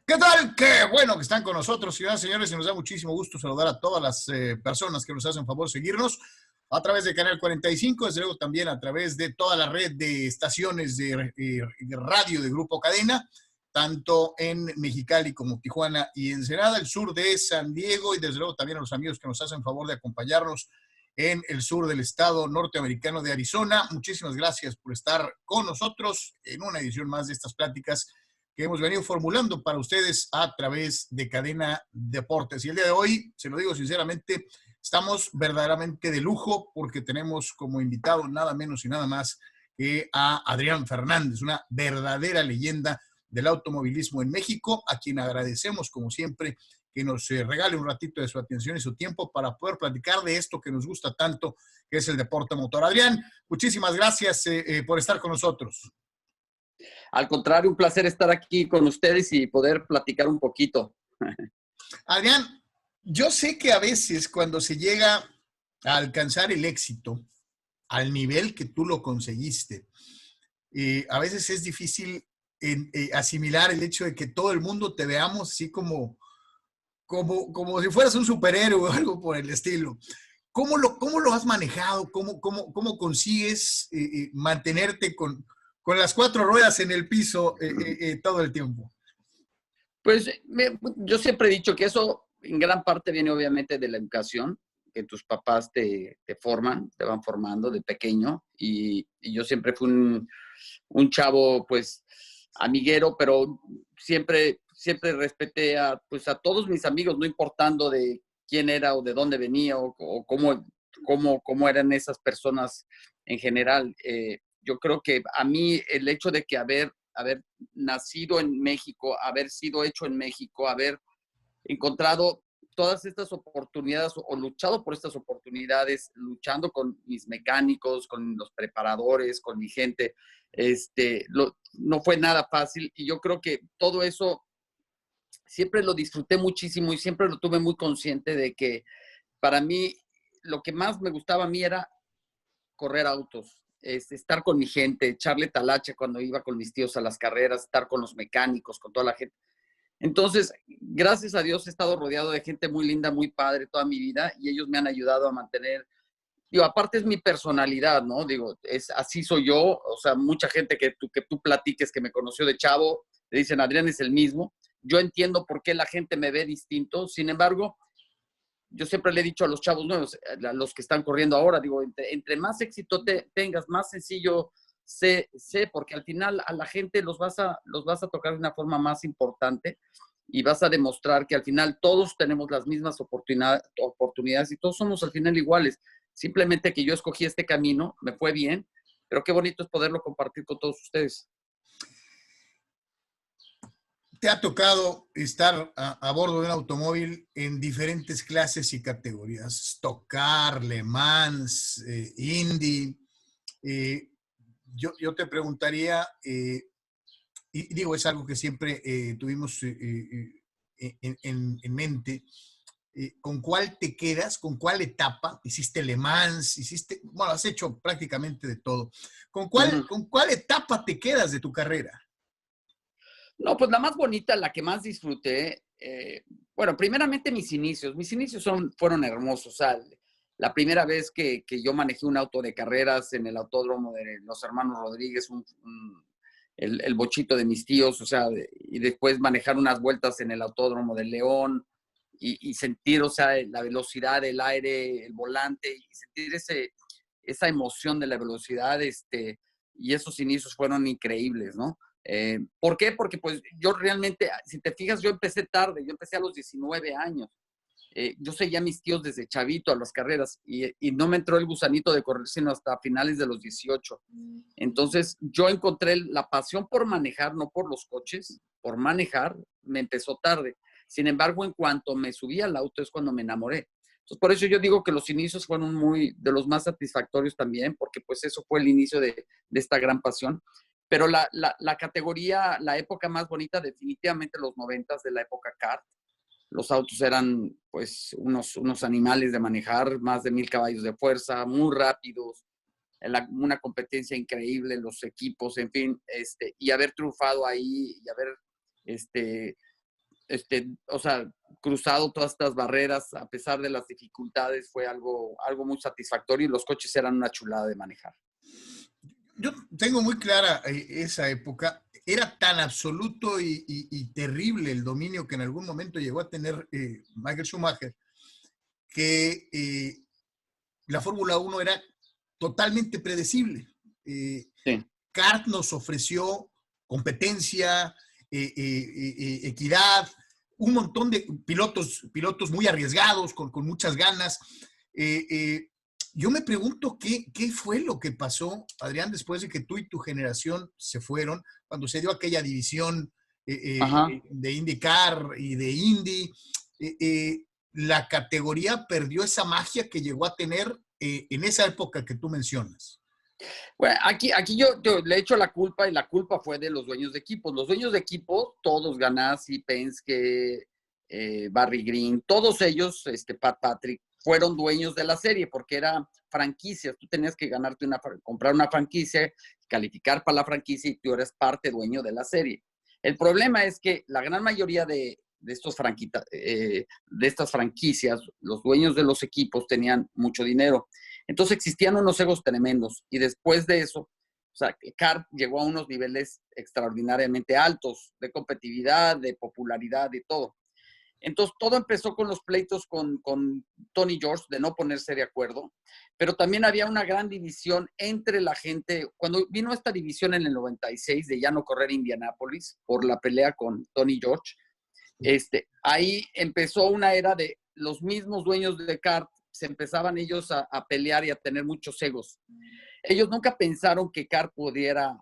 ¿Qué tal? Qué bueno que están con nosotros, señoras y señores, y nos da muchísimo gusto saludar a todas las personas que nos hacen favor de seguirnos a través de Canal 45, desde luego también a través de toda la red de estaciones de radio de Grupo Cadena, tanto en Mexicali como Tijuana y Ensenada, el sur de San Diego, y desde luego también a los amigos que nos hacen favor de acompañarnos en el sur del estado norteamericano de Arizona. Muchísimas gracias por estar con nosotros en una edición más de estas pláticas que hemos venido formulando para ustedes a través de Cadena Deportes. Y el día de hoy, se lo digo sinceramente, estamos verdaderamente de lujo porque tenemos como invitado nada menos y nada más que a Adrián Fernández, una verdadera leyenda del automovilismo en México, a quien agradecemos como siempre que nos regale un ratito de su atención y su tiempo para poder platicar de esto que nos gusta tanto, que es el deporte motor. Adrián, muchísimas gracias por estar con nosotros. Al contrario, un placer estar aquí con ustedes y poder platicar un poquito. Adrián, yo sé que a veces cuando se llega a alcanzar el éxito al nivel que tú lo conseguiste, a veces es difícil asimilar el hecho de que todo el mundo te veamos así como si fueras un superhéroe o algo por el estilo. ¿Cómo lo has manejado? ¿Cómo consigues mantenerte con las cuatro ruedas en el piso todo el tiempo? Pues yo siempre he dicho que eso en gran parte viene obviamente de la educación, que tus papás te forman, te van formando de pequeño. Y yo siempre fui un chavo, pues, amiguero, pero siempre respeté pues, a todos mis amigos, no importando de quién era o de dónde venía o cómo eran esas personas en general. Yo creo que a mí el hecho de que haber nacido en México, haber sido hecho en México, haber encontrado todas estas oportunidades o luchado por estas oportunidades, luchando con mis mecánicos, con los preparadores, con mi gente, no fue nada fácil. Y yo creo que todo eso siempre lo disfruté muchísimo y siempre lo tuve muy consciente de que para mí lo que más me gustaba a mí era correr autos, estar con mi gente, echarle talacha cuando iba con mis tíos a las carreras, estar con los mecánicos, con toda la gente. Entonces, gracias a Dios he estado rodeado de gente muy linda, muy padre toda mi vida y ellos me han ayudado a mantener, aparte es mi personalidad, ¿no? Así soy yo, o sea, mucha gente que tú platiques que me conoció de chavo, le dicen, Adrián es el mismo. Yo entiendo por qué la gente me ve distinto, sin embargo, yo siempre le he dicho a los chavos nuevos, a los que están corriendo ahora, entre más éxito tengas, más sencillo sé, porque al final a la gente los vas a tocar de una forma más importante y vas a demostrar que al final todos tenemos las mismas oportunidades y todos somos al final iguales. Simplemente que yo escogí este camino, me fue bien, pero qué bonito es poderlo compartir con todos ustedes. ¿Te ha tocado estar a bordo de un automóvil en diferentes clases y categorías? Stock Car, Le Mans, Indy. Yo te preguntaría, y digo, es algo que siempre tuvimos en mente, ¿con cuál te quedas? ¿Con cuál etapa? ¿Hiciste Le Mans? Bueno, has hecho prácticamente de todo. ¿Con cuál etapa te quedas de tu carrera? No, pues la más bonita, la que más disfruté, bueno, primeramente mis inicios fueron hermosos. O sea, la primera vez que yo manejé un auto de carreras en el autódromo de los hermanos Rodríguez, el bochito de mis tíos, o sea, y después manejar unas vueltas en el autódromo de León y sentir, o sea, la velocidad del aire, el volante, y sentir esa emoción de la velocidad, y esos inicios fueron increíbles, ¿no? ¿Por qué? Porque pues yo realmente, si te fijas, yo empecé tarde, yo empecé a los 19 años. Yo seguía a mis tíos desde chavito a las carreras y no me entró el gusanito de correr sino hasta finales de los 18. Entonces yo encontré la pasión por manejar, no por los coches, por manejar, me empezó tarde. Sin embargo, en cuanto me subí al auto es cuando me enamoré. Entonces, por eso yo digo que los inicios fueron de los más satisfactorios también, porque pues eso fue el inicio de esta gran pasión. Pero la categoría, la época más bonita, definitivamente los 90s de la época kart. Los autos eran pues unos animales de manejar, más de 1000 caballos de fuerza, muy rápidos, una competencia increíble, los equipos, en fin, y haber triunfado ahí y haber o sea, cruzado todas estas barreras, a pesar de las dificultades, fue algo muy satisfactorio y los coches eran una chulada de manejar. Yo tengo muy clara esa época. Era tan absoluto y terrible el dominio que en algún momento llegó a tener Michael Schumacher, que la Fórmula 1 era totalmente predecible. Sí. CART nos ofreció competencia, equidad, un montón de pilotos muy arriesgados, con muchas ganas. Yo me pregunto qué fue lo que pasó, Adrián, después de que tú y tu generación se fueron, cuando se dio aquella división de IndyCar y de Indy. La categoría perdió esa magia que llegó a tener en esa época que tú mencionas. Bueno, aquí yo le echo la culpa y la culpa fue de los dueños de equipos. Los dueños de equipos, todos, Ganassi, Penske, Barry Green, todos ellos, Pat Patrick, fueron dueños de la serie porque eran franquicias. Tú tenías que comprar una franquicia, calificar para la franquicia y tú eres dueño de la serie. El problema es que la gran mayoría de estas franquicias, los dueños de los equipos tenían mucho dinero. Entonces existían unos egos tremendos y después de eso, o sea, CART llegó a unos niveles extraordinariamente altos de competitividad, de popularidad, de todo. Entonces todo empezó con los pleitos con Tony George de no ponerse de acuerdo, pero también había una gran división entre la gente. Cuando vino esta división en el 96 de ya no correr Indianápolis por la pelea con Tony George, ahí empezó una era de los mismos dueños de CART, se empezaban ellos a pelear y a tener muchos egos. Ellos nunca pensaron que CART pudiera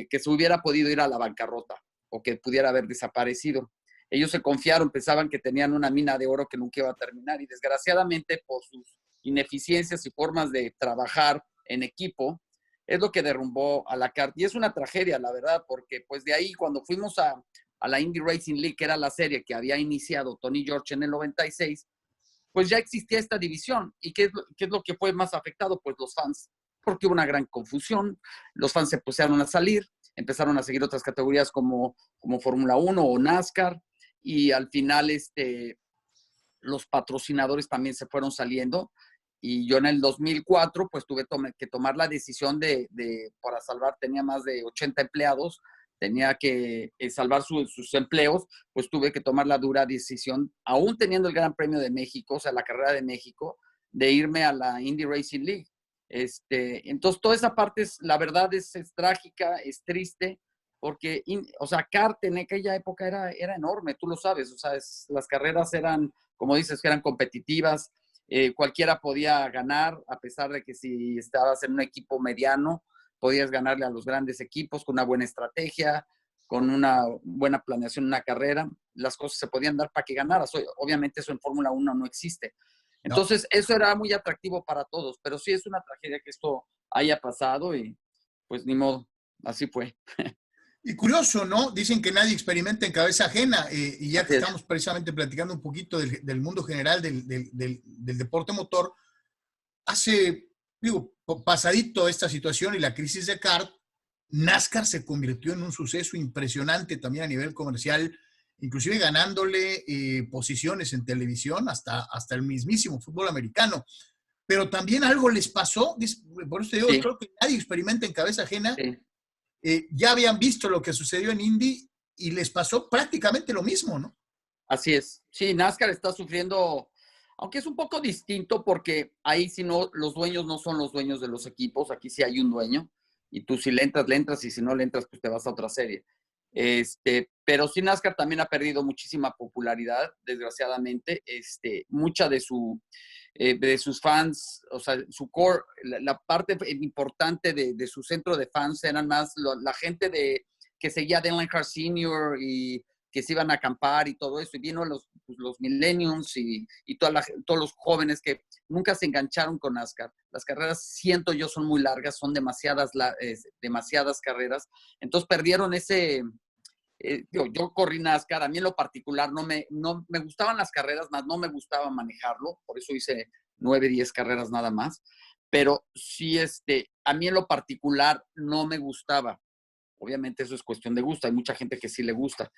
que se hubiera podido ir a la bancarrota o que pudiera haber desaparecido. Ellos se confiaron, pensaban que tenían una mina de oro que nunca iba a terminar y desgraciadamente por sus ineficiencias y formas de trabajar en equipo, es lo que derrumbó a la CART. Y es una tragedia, la verdad, porque pues de ahí cuando fuimos a la Indy Racing League, que era la serie que había iniciado Tony George en el 96, pues ya existía esta división. ¿Y qué es lo que fue más afectado? Pues los fans, porque hubo una gran confusión, los fans se pusieron a salir, empezaron a seguir otras categorías como Fórmula 1 o NASCAR, y al final los patrocinadores también se fueron saliendo, y yo en el 2004 pues tuve que tomar la decisión para salvar, tenía más de 80 empleados, tenía que salvar sus empleos, pues tuve que tomar la dura decisión, aún teniendo el Gran Premio de México, o sea, la carrera de México, de irme a la Indy Racing League. Entonces, toda esa parte, la verdad, es trágica, es triste, porque, o sea, CART en aquella época era enorme, tú lo sabes, o sea, las carreras eran, como dices, que eran competitivas, cualquiera podía ganar, a pesar de que si estabas en un equipo mediano, podías ganarle a los grandes equipos con una buena estrategia, con una buena planeación, una carrera, las cosas se podían dar para que ganaras. Obviamente eso en Fórmula 1 no existe. Entonces, no. Eso era muy atractivo para todos, pero sí es una tragedia que esto haya pasado y pues ni modo, así fue. Y curioso, ¿no? Dicen que nadie experimenta en cabeza ajena, y ya que estamos precisamente platicando un poquito del mundo general del deporte motor, pasadito esta situación y la crisis de CART, NASCAR se convirtió en un suceso impresionante también a nivel comercial, inclusive ganándole posiciones en televisión hasta el mismísimo fútbol americano. Pero también algo les pasó, por eso te digo, sí. Creo que nadie experimenta en cabeza ajena. Sí. Ya habían visto lo que sucedió en Indy y les pasó prácticamente lo mismo, ¿no? Así es. Sí, NASCAR está sufriendo, aunque es un poco distinto porque ahí si no, los dueños no son los dueños de los equipos, aquí sí hay un dueño y tú si le entras y si no le entras, pues te vas a otra serie. Pero sí NASCAR también ha perdido muchísima popularidad, desgraciadamente. Mucha de sus fans, o sea, su core, la parte importante de su centro de fans eran más la gente que seguía a Dale Earnhardt Sr. y que se iban a acampar y todo eso, y vino los millennials y todos los jóvenes que nunca se engancharon con NASCAR. Las carreras, siento yo, son muy largas, son demasiadas carreras, entonces perdieron ese... yo corrí NASCAR, a mí en lo particular no me gustaban las carreras, más no me gustaba manejarlo, por eso hice 9, 10 carreras nada más, pero sí, a mí en lo particular no me gustaba. obviamente eso es cuestión de gusto, hay mucha gente que sí le gusta,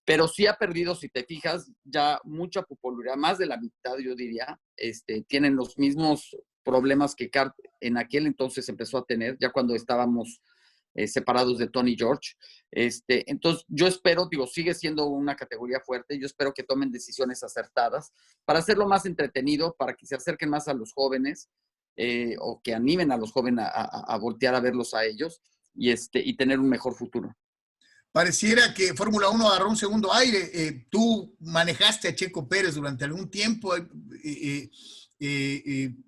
pero sí ha perdido, si te fijas, ya mucha popularidad, más de la mitad yo diría, tienen los mismos problemas que Cart en aquel entonces empezó a tener, ya cuando estábamos separados de Tony George. Entonces, yo espero, digo, sigue siendo una categoría fuerte, yo espero que tomen decisiones acertadas para hacerlo más entretenido, para que se acerquen más a los jóvenes, o que animen a los jóvenes a voltear a verlos a ellos y tener un mejor futuro. Pareciera que Fórmula 1 agarró un segundo aire. Tú manejaste a Checo Pérez durante algún tiempo.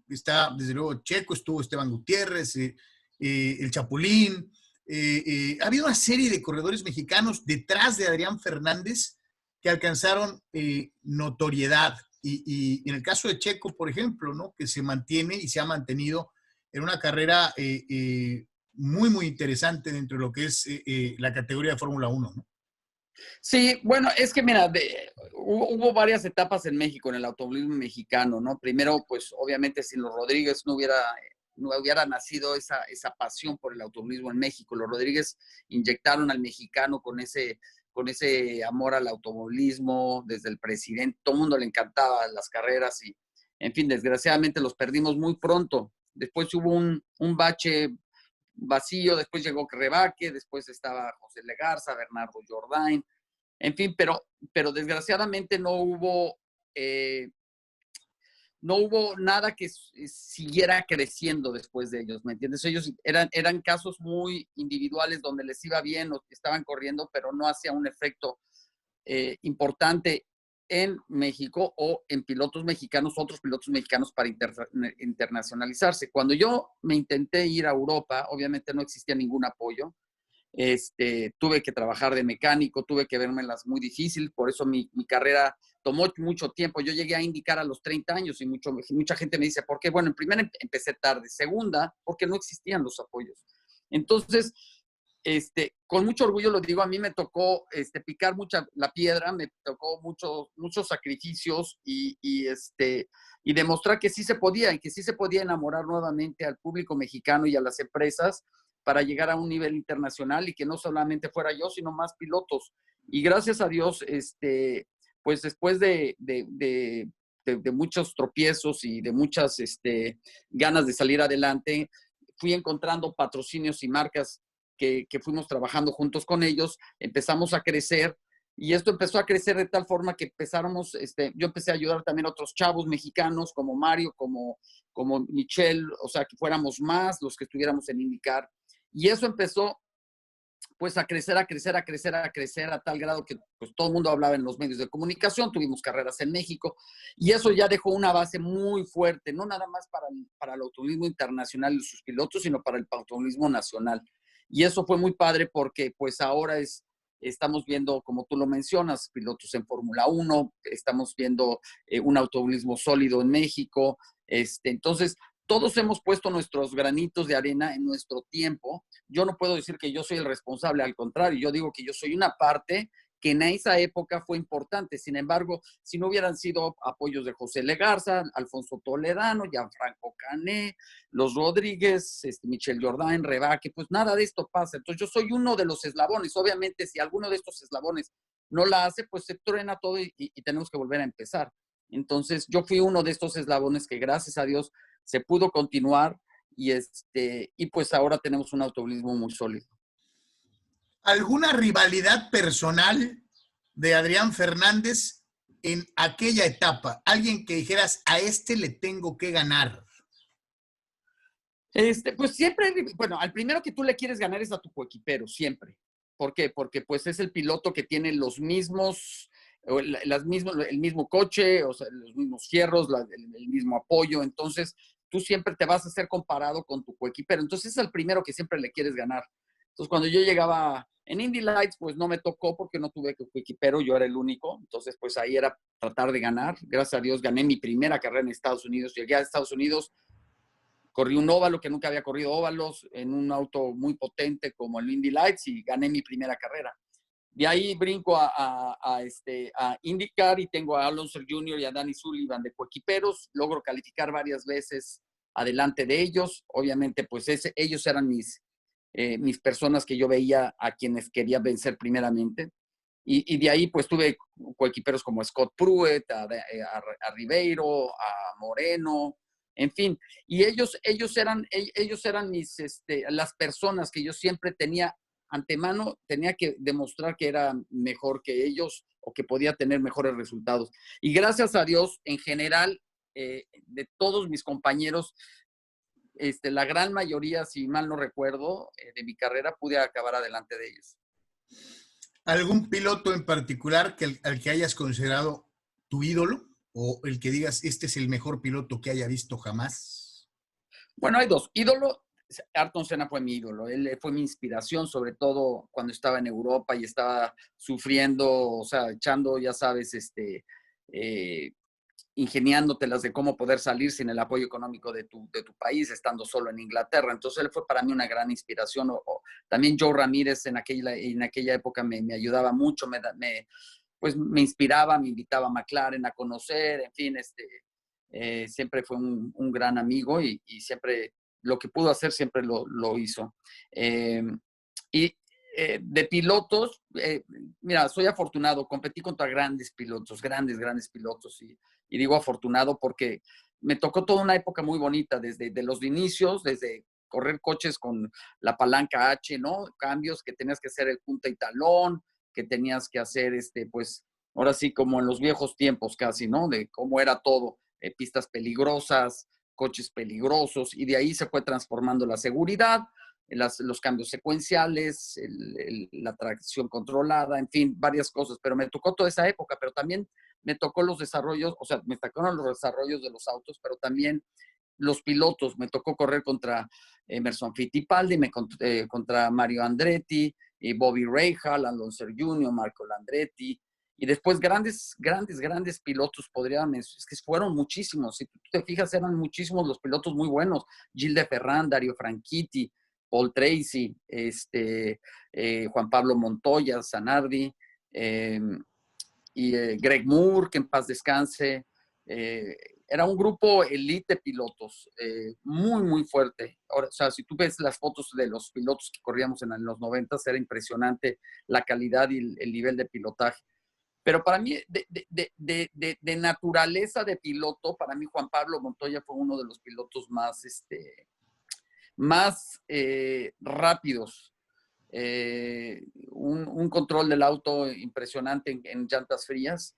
Está, desde luego, Checo, estuvo Esteban Gutiérrez, el Chapulín. Ha habido una serie de corredores mexicanos detrás de Adrián Fernández que alcanzaron notoriedad. Y en el caso de Checo, por ejemplo, ¿no? Que se mantiene y se ha mantenido en una carrera muy, muy interesante dentro de lo que es la categoría de Fórmula 1, ¿no? Sí, bueno, es que mira, hubo varias etapas en México, en el automovilismo mexicano, ¿no? Primero, pues obviamente sin los Rodríguez no hubiera nacido esa pasión por el automovilismo en México. Los Rodríguez inyectaron al mexicano con ese amor al automovilismo, desde el presidente, todo el mundo le encantaba las carreras y, en fin, desgraciadamente los perdimos muy pronto. Después hubo un bache vacío, después llegó Rebaque, después estaba José Legarza, Bernardo Jordain, en fin, pero desgraciadamente no hubo nada que siguiera creciendo después de ellos, ¿me entiendes? Ellos eran casos muy individuales donde les iba bien o estaban corriendo, pero no hacía un efecto importante en México o en pilotos mexicanos, otros pilotos mexicanos para internacionalizarse. Cuando yo me intenté ir a Europa, obviamente no existía ningún apoyo. Tuve que trabajar de mecánico, tuve que vérmelas muy difícil, por eso mi carrera tomó mucho tiempo. Yo llegué a indicar a los 30 años y mucha gente me dice, ¿por qué? Bueno, en primera empecé tarde, segunda, porque no existían los apoyos. Entonces, con mucho orgullo lo digo, a mí me tocó picar mucha la piedra, me tocó muchos sacrificios y demostrar que sí se podía y que sí se podía enamorar nuevamente al público mexicano y a las empresas para llegar a un nivel internacional y que no solamente fuera yo, sino más pilotos. Y gracias a Dios, pues después de muchos tropiezos y de muchas ganas de salir adelante, fui encontrando patrocinios y marcas que fuimos trabajando juntos con ellos, empezamos a crecer y esto empezó a crecer de tal forma que yo empecé a ayudar también a otros chavos mexicanos como Mario, como Michelle, o sea, que fuéramos más los que estuviéramos en IndyCar. Y eso empezó pues a crecer a tal grado que pues todo el mundo hablaba en los medios de comunicación, tuvimos carreras en México y eso ya dejó una base muy fuerte, no nada más para el automovilismo internacional y sus pilotos, sino para el automovilismo nacional. Y eso fue muy padre porque pues ahora estamos viendo, como tú lo mencionas, pilotos en Fórmula 1, estamos viendo un automovilismo sólido en México. Entonces, todos hemos puesto nuestros granitos de arena en nuestro tiempo. Yo no puedo decir que yo soy el responsable, al contrario, yo digo que yo soy una parte que en esa época fue importante. Sin embargo, si no hubieran sido apoyos de José Legarza, Alfonso Toledano, Gianfranco Cané, los Rodríguez, Michel Jordain, Rebaque, pues nada de esto pasa. Entonces yo soy uno de los eslabones. Obviamente, si alguno de estos eslabones no la hace, pues se truena todo y tenemos que volver a empezar. Entonces yo fui uno de estos eslabones que gracias a Dios se pudo continuar y pues ahora tenemos un automovilismo muy sólido. ¿Alguna rivalidad personal de Adrián Fernández en aquella etapa? Alguien que dijeras, a este le tengo que ganar. Pues siempre, bueno, al primero que tú le quieres ganar es a tu coequipero, siempre. ¿Por qué? Porque pues es el piloto que tiene los mismos, el mismo coche, o sea, los mismos fierros, el mismo apoyo. Entonces, tú siempre te vas a ser comparado con tu coequipero. Entonces, es el primero que siempre le quieres ganar. Entonces, cuando yo llegaba en Indy Lights, pues no me tocó porque no tuve coequipero, yo era el único. Entonces, pues ahí era tratar de ganar. Gracias a Dios gané mi primera carrera en Estados Unidos. Llegué a Estados Unidos, corrí un óvalo que nunca había corrido óvalos en un auto muy potente como el Indy Lights y gané mi primera carrera. De ahí brinco a IndyCar y tengo a Alonso Jr. y a Danny Sullivan de coequiperos. Logro calificar varias veces adelante de ellos. Obviamente, pues ellos eran mis personas que yo veía a quienes quería vencer primeramente. Y de ahí pues tuve coequiperos como Scott Pruitt, a Ribeiro, a Moreno, en fin. Y ellos eran las personas que yo siempre tenía antemano, tenía que demostrar que era mejor que ellos o que podía tener mejores resultados. Y gracias a Dios, en general, de todos mis compañeros, la gran mayoría, si mal no recuerdo, de mi carrera, pude acabar adelante de ellos. ¿Algún piloto en particular al que hayas considerado tu ídolo? ¿O el que digas, este es el mejor piloto que haya visto jamás? Bueno, hay dos. Ídolo, Ayrton Senna fue mi ídolo. Él fue mi inspiración, sobre todo cuando estaba en Europa y estaba sufriendo, o sea, echando, ya sabes, ingeniándotelas de cómo poder salir sin el apoyo económico de tu país, estando solo en Inglaterra. Entonces él fue para mí una gran inspiración. También Joe Ramírez en aquella época me ayudaba mucho, pues me inspiraba, me invitaba a McLaren a conocer, en fin, siempre fue un gran amigo y siempre lo que pudo hacer siempre lo hizo. Y de pilotos, mira, soy afortunado, competí contra grandes pilotos, grandes pilotos, y digo afortunado porque me tocó toda una época muy bonita, desde los inicios, desde correr coches con la palanca H, ¿no? Cambios que tenías que hacer el punta y talón, que tenías que hacer, pues, ahora sí, como en los viejos tiempos casi, ¿no? De cómo era todo, pistas peligrosas, coches peligrosos, y de ahí se fue transformando la seguridad, los cambios secuenciales, la tracción controlada, en fin, varias cosas, pero me tocó toda esa época, pero también me tocó los desarrollos, o sea, me tocaron los desarrollos de los autos, pero también los pilotos, me tocó correr contra Emerson Fittipaldi, contra Mario Andretti, Bobby Rahal, Alonso Jr., Marco Landretti, y después grandes pilotos, es que fueron muchísimos, si tú te fijas, eran muchísimos los pilotos muy buenos, Gilles de Ferran, Dario Franchitti, Paul Tracy, Juan Pablo Montoya, Zanardi, y Greg Moore, que en paz descanse. Era un grupo elite de pilotos, muy fuerte. Ahora, o sea, si tú ves las fotos de los pilotos que corríamos en los 90, era impresionante la calidad y el nivel de pilotaje. Pero para mí, de naturaleza de piloto, para mí Juan Pablo Montoya fue uno de los pilotos más rápidos. Un control del auto impresionante en llantas frías.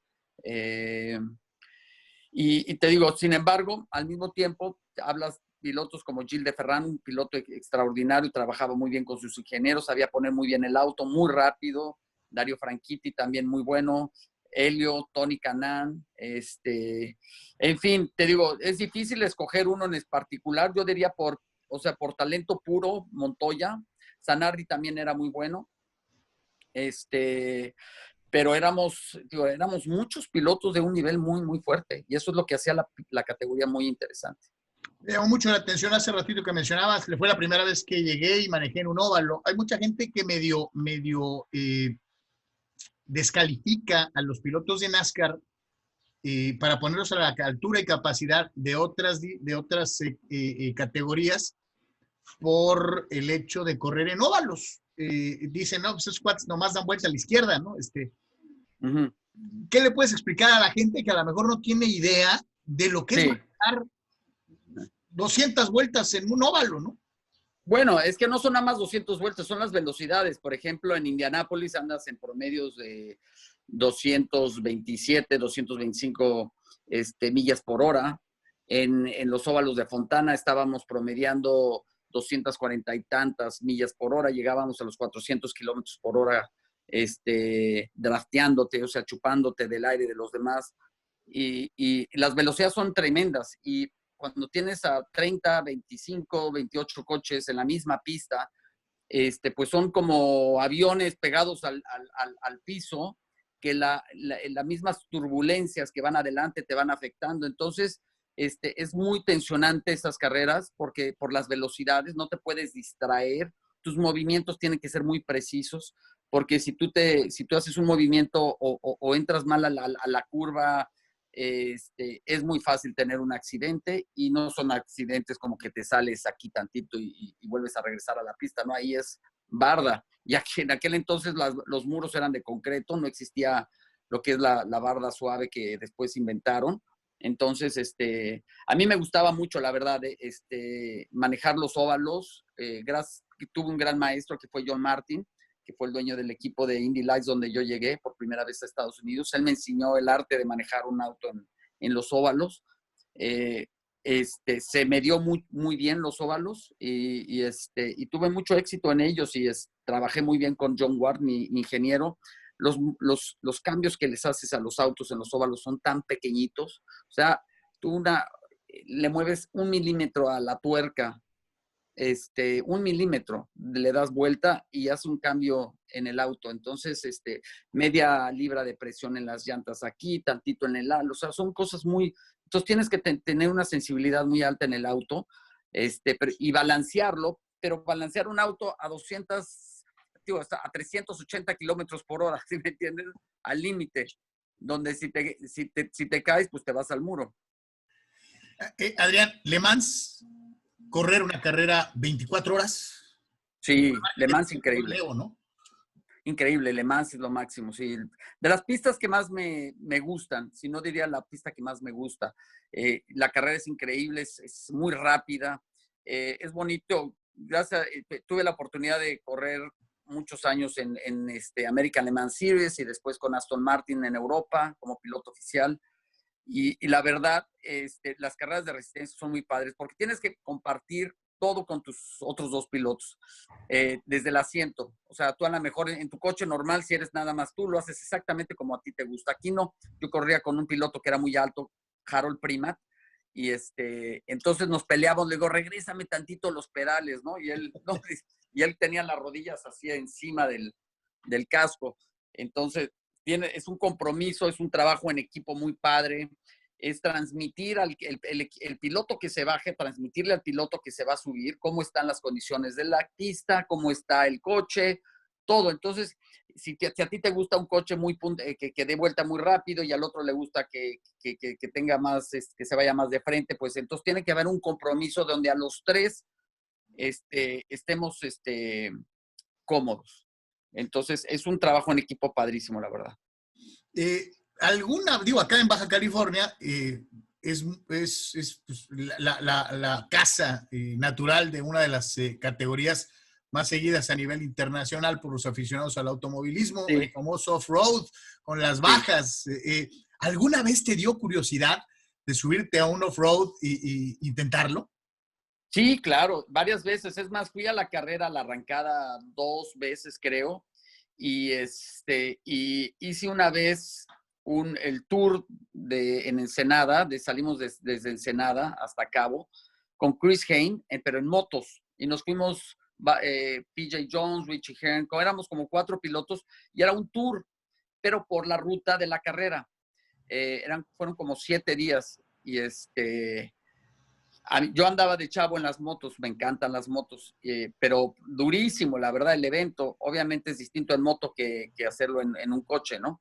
Y te digo, sin embargo, al mismo tiempo, hablas pilotos como Gilles de Ferran, un piloto extraordinario, trabajaba muy bien con sus ingenieros, sabía poner muy bien el auto, muy rápido. Dario Franchitti también muy bueno. Helio, Tony Kanaan, en fin, te digo, es difícil escoger uno en particular. Yo diría por talento puro, Montoya. Zanardi también era muy bueno. Pero éramos muchos pilotos de un nivel muy fuerte, y eso es lo que hacía la categoría muy interesante. Me llamó mucho la atención hace ratito que mencionabas, fue la primera vez que llegué y manejé en un óvalo. Hay mucha gente que medio descalifica a los pilotos de NASCAR para ponerlos a la altura y capacidad de otras categorías por el hecho de correr en óvalos. Dicen, no, pues esos cuates nomás dan vuelta a la izquierda, ¿no? Uh-huh. ¿Qué le puedes explicar a la gente que a lo mejor no tiene idea de lo que es manejar 200 vueltas en un óvalo, ¿no? Bueno, es que no son nada más 200 vueltas, son las velocidades. Por ejemplo, en Indianápolis andas en promedios de 227, 225 millas por hora. En los óvalos de Fontana estábamos promediando 240 y tantas millas por hora, llegábamos a los 400 kilómetros por hora, drafteándote, o sea, chupándote del aire de los demás. Y las velocidades son tremendas. Y cuando tienes a 30, 25, 28 coches en la misma pista, pues son como aviones pegados al piso, que las mismas turbulencias que van adelante te van afectando. Entonces, es muy tensionante estas carreras porque por las velocidades no te puedes distraer, tus movimientos tienen que ser muy precisos, porque si tú haces un movimiento o entras mal a la curva, es muy fácil tener un accidente y no son accidentes como que te sales aquí tantito y vuelves a regresar a la pista, ¿no? Ahí es barda. Y aquí, en aquel entonces los muros eran de concreto, no existía lo que es la barda suave que después inventaron. Entonces, a mí me gustaba mucho, la verdad, manejar los óvalos. Tuve un gran maestro que fue John Martin, que fue el dueño del equipo de Indy Lights donde yo llegué por primera vez a Estados Unidos. Él me enseñó el arte de manejar un auto en los óvalos. Eh, Se me dio muy, muy bien los óvalos y tuve mucho éxito en ellos y trabajé muy bien con John Ward, mi ingeniero. Los cambios que les haces a los autos en los óvalos son tan pequeñitos. O sea, tú le mueves 1 milímetro a la tuerca, 1 milímetro, le das vuelta y hace un cambio en el auto. Entonces, media libra de presión en las llantas aquí, tantito en el halo. O sea, son cosas muy... Entonces tienes que tener una sensibilidad muy alta en el auto y balancearlo, pero balancear un auto a 200, digo, hasta a 380 kilómetros por hora, ¿sí me entiendes? Al límite, donde si te caes, pues te vas al muro. Adrián, Le Mans, correr una carrera 24 horas. Sí, Le Mans increíble. Leo, ¿no? Increíble, Le Mans es lo máximo, sí. De las pistas que más me gustan, si no diría la pista que más me gusta, la carrera es increíble, es muy rápida, es bonito. Gracias, tuve la oportunidad de correr muchos años en American Le Mans Series y después con Aston Martin en Europa como piloto oficial. Y la verdad, las carreras de resistencia son muy padres porque tienes que compartir todo con tus otros dos pilotos, desde el asiento. O sea, tú a lo mejor en tu coche normal, si eres nada más tú, lo haces exactamente como a ti te gusta. Aquí no, yo corría con un piloto que era muy alto, Harold Primat, y entonces nos peleábamos, le digo, regrésame tantito los pedales, ¿no? Y él, no, y él tenía las rodillas así encima del casco. Entonces, es un compromiso, es un trabajo en equipo muy padre, es transmitir el piloto que se baje, transmitirle al piloto que se va a subir cómo están las condiciones de la pista, cómo está el coche, todo. Entonces, si a ti te gusta un coche que dé vuelta muy rápido y al otro le gusta que tenga más, que se vaya más de frente, pues entonces tiene que haber un compromiso donde a los tres estemos cómodos. Entonces, es un trabajo en equipo padrísimo, la verdad. Digo, acá en Baja California, es pues, la casa natural de una de las categorías más seguidas a nivel internacional por los aficionados al automovilismo, Sí. el famoso off-road, con las bajas. ¿Alguna vez te dio curiosidad de subirte a un off-road e intentarlo? Sí, claro, varias veces. Es más, fui a la carrera, a la arrancada 2 veces, creo. Y hice una vez el tour en Ensenada, salimos desde Ensenada hasta Cabo, con Chris Hayne, pero en motos. Y nos fuimos PJ Jones, Richie Hearn, éramos como 4 pilotos, y era un tour, pero por la ruta de la carrera. Fueron como 7 días. Y yo andaba de chavo en las motos, me encantan las motos, pero durísimo, la verdad, el evento. Obviamente es distinto en moto que hacerlo en un coche, ¿no?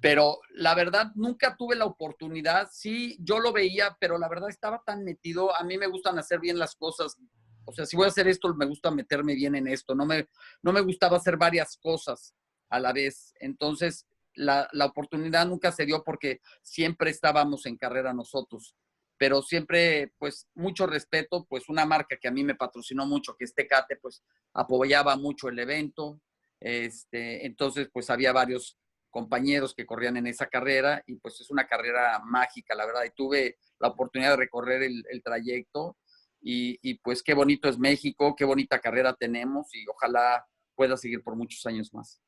Pero la verdad, nunca tuve la oportunidad. Sí, yo lo veía, pero la verdad estaba tan metido. A mí me gustan hacer bien las cosas. O sea, si voy a hacer esto, me gusta meterme bien en esto. No me gustaba hacer varias cosas a la vez. Entonces, la oportunidad nunca se dio porque siempre estábamos en carrera nosotros. Pero siempre, pues, mucho respeto, pues, una marca que a mí me patrocinó mucho, que es Tecate, pues, apoyaba mucho el evento. Entonces, pues, había varios compañeros que corrían en esa carrera y pues es una carrera mágica, la verdad. Y tuve la oportunidad de recorrer el trayecto y pues qué bonito es México, qué bonita carrera tenemos y ojalá pueda seguir por muchos años más.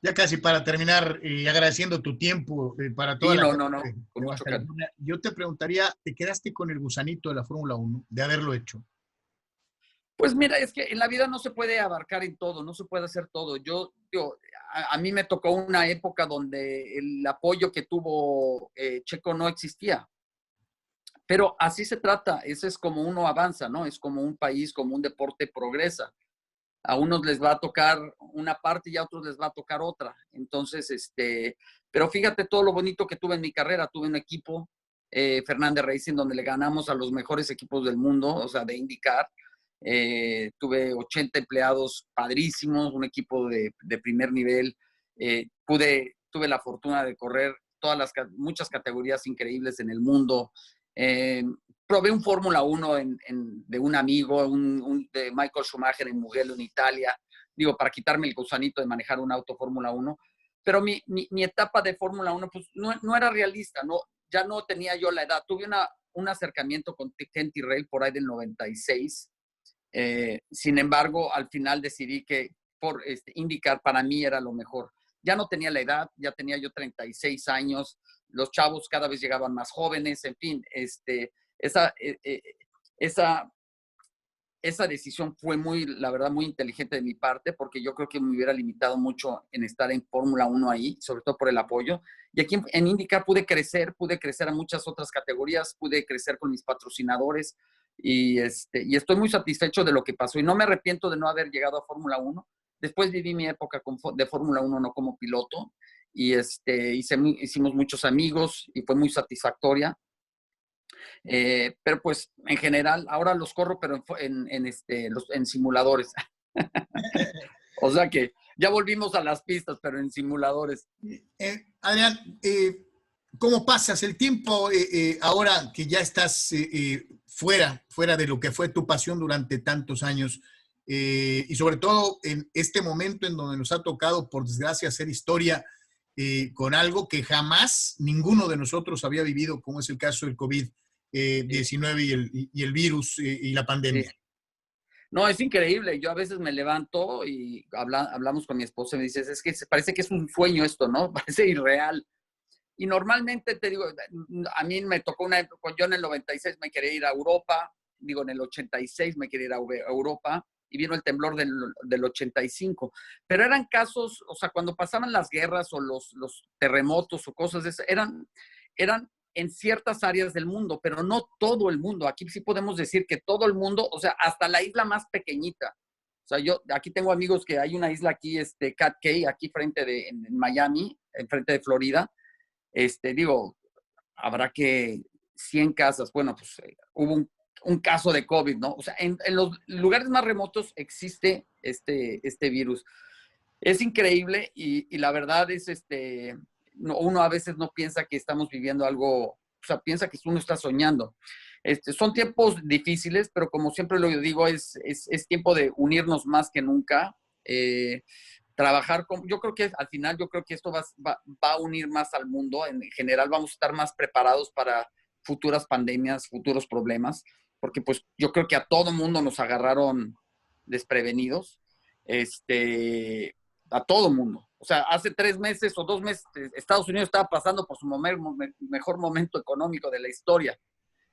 Ya casi para terminar, agradeciendo tu tiempo para toda Sí, la no, gente con de Baja mucho cariño. California. Yo te preguntaría, ¿te quedaste con el gusanito de la Fórmula 1 de haberlo hecho? Pues mira, es que en la vida no se puede abarcar en todo, no se puede hacer todo. A mí me tocó una época donde el apoyo que tuvo Checo no existía. Pero así se trata, ese es como uno avanza, ¿no? Es como un país, como un deporte progresa. a unos les va a tocar una parte y a otros les va a tocar otra. Entonces, pero fíjate todo lo bonito que tuve en mi carrera. Tuve un equipo, Fernández Racing, donde le ganamos a los mejores equipos del mundo, o sea, de IndyCar. Tuve 80 empleados padrísimos, un equipo de primer nivel. Tuve la fortuna de correr muchas categorías increíbles en el mundo. Probé un Fórmula 1 de un amigo, de Michael Schumacher en Mugello, en Italia, digo, para quitarme el gusanito de manejar un auto Fórmula 1. Pero mi etapa de Fórmula 1 pues, no era realista, ya no tenía yo la edad. Tuve un acercamiento con Ken Tyrrell por ahí del 96. Sin embargo, al final decidí que por IndyCar para mí era lo mejor. Ya no tenía la edad, ya tenía yo 36 años, los chavos cada vez llegaban más jóvenes, en fin, esa decisión fue la verdad, muy inteligente de mi parte, porque yo creo que me hubiera limitado mucho en estar en Fórmula 1 ahí, sobre todo por el apoyo. Y aquí en IndyCar pude crecer a muchas otras categorías, pude crecer con mis patrocinadores y estoy muy satisfecho de lo que pasó. Y no me arrepiento de no haber llegado a Fórmula 1. Después viví mi época de Fórmula 1 no como piloto y hicimos muchos amigos y fue muy satisfactoria. Pero pues en general, ahora los corro, pero en simuladores. O sea que ya volvimos a las pistas, pero en simuladores. Adrián, ¿cómo pasas el tiempo ahora que ya estás fuera de lo que fue tu pasión durante tantos años? Y sobre todo en este momento en donde nos ha tocado, por desgracia, hacer historia con algo que jamás ninguno de nosotros había vivido, como es el caso del COVID-19 y el virus y la pandemia. Sí. No, es increíble. Yo a veces me levanto y hablamos con mi esposa y me dices, es que parece que es un sueño esto, ¿no? Parece irreal. Y normalmente te digo, a mí me tocó yo en el 96 me quería ir a Europa, digo, en el 86 me quería ir a Europa y vino el temblor del 85. Pero eran casos, o sea, cuando pasaban las guerras o los terremotos o cosas de esas, eran en ciertas áreas del mundo, pero no todo el mundo. Aquí sí podemos decir que todo el mundo, o sea, hasta la isla más pequeñita. O sea, yo aquí tengo amigos que hay una isla aquí, Cat Cay, aquí en Miami, enfrente de Florida. Digo, habrá que 100 casas. Bueno, pues hubo un caso de COVID, ¿no? O sea, en los lugares más remotos existe este virus. Es increíble y la verdad es, uno a veces no piensa que estamos viviendo algo, o sea, piensa que uno está soñando. Son tiempos difíciles, pero como siempre lo digo, es tiempo de unirnos más que nunca. Trabajar yo creo que al final, yo creo que esto va a unir más al mundo. En general vamos a estar más preparados para futuras pandemias, futuros problemas, porque pues yo creo que a todo mundo nos agarraron desprevenidos. A todo mundo. O sea, hace 3 meses o 2 meses Estados Unidos estaba pasando por su mejor momento económico de la historia.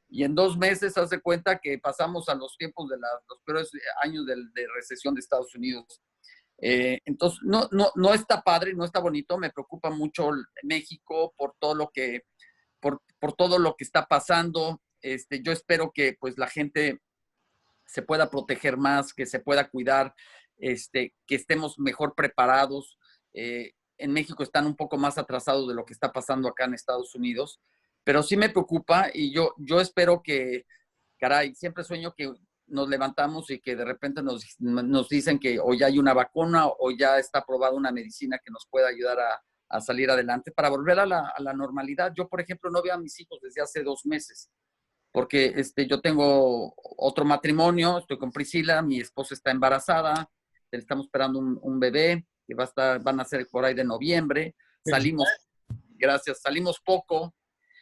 Y en 2 meses hace cuenta que pasamos a los tiempos de los peores años de recesión de Estados Unidos. Entonces, no está padre, no está bonito. Me preocupa mucho México por todo lo que, por todo lo que está pasando. Yo espero que pues la gente se pueda proteger más, que se pueda cuidar, que estemos mejor preparados. En México están un poco más atrasados de lo que está pasando acá en Estados Unidos, pero sí me preocupa y yo espero que, caray, siempre sueño que nos levantamos y que de repente nos dicen que o ya hay una vacuna o ya está aprobada una medicina que nos pueda ayudar a salir adelante para volver a la normalidad. Yo, por ejemplo, no veo a mis hijos desde hace 2 meses porque yo tengo otro matrimonio, estoy con Priscila, mi esposa está embarazada, le estamos esperando un bebé que van a ser por ahí de noviembre. Salimos poco.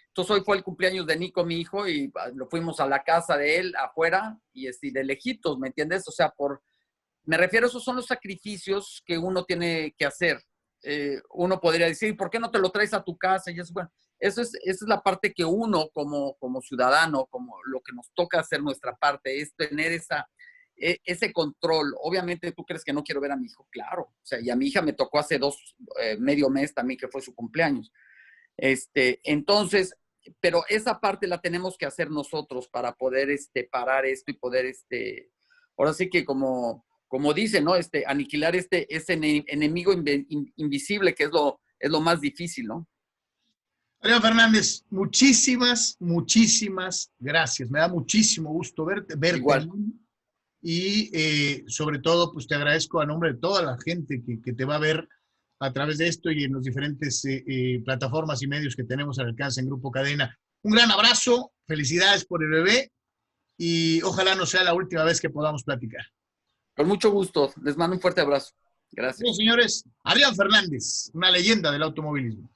Entonces hoy fue el cumpleaños de Nico, mi hijo, y lo fuimos a la casa de él, afuera, y de lejitos, ¿me entiendes? O sea, me refiero, esos son los sacrificios que uno tiene que hacer. Uno podría decir, ¿por qué no te lo traes a tu casa? Y es bueno. Esa es la parte que uno como ciudadano, como lo que nos toca hacer nuestra parte, es tener ese control. Obviamente tú crees que no quiero ver a mi hijo, claro. O sea, y a mi hija me tocó hace medio mes también que fue su cumpleaños. Entonces, pero esa parte la tenemos que hacer nosotros para poder parar esto y poder, ahora sí que como como dice, ¿no? Aniquilar ese enemigo invisible que es lo más difícil, ¿no? Adrián Fernández, muchísimas gracias. Me da muchísimo gusto verte Igual. y sobre todo, pues te agradezco a nombre de toda la gente que te va a ver a través de esto y en las diferentes plataformas y medios que tenemos al alcance en Grupo Cadena. Un gran abrazo, felicidades por el bebé y ojalá no sea la última vez que podamos platicar. Con mucho gusto. Les mando un fuerte abrazo. Gracias. Bien, señores, Adrián Fernández, una leyenda del automovilismo.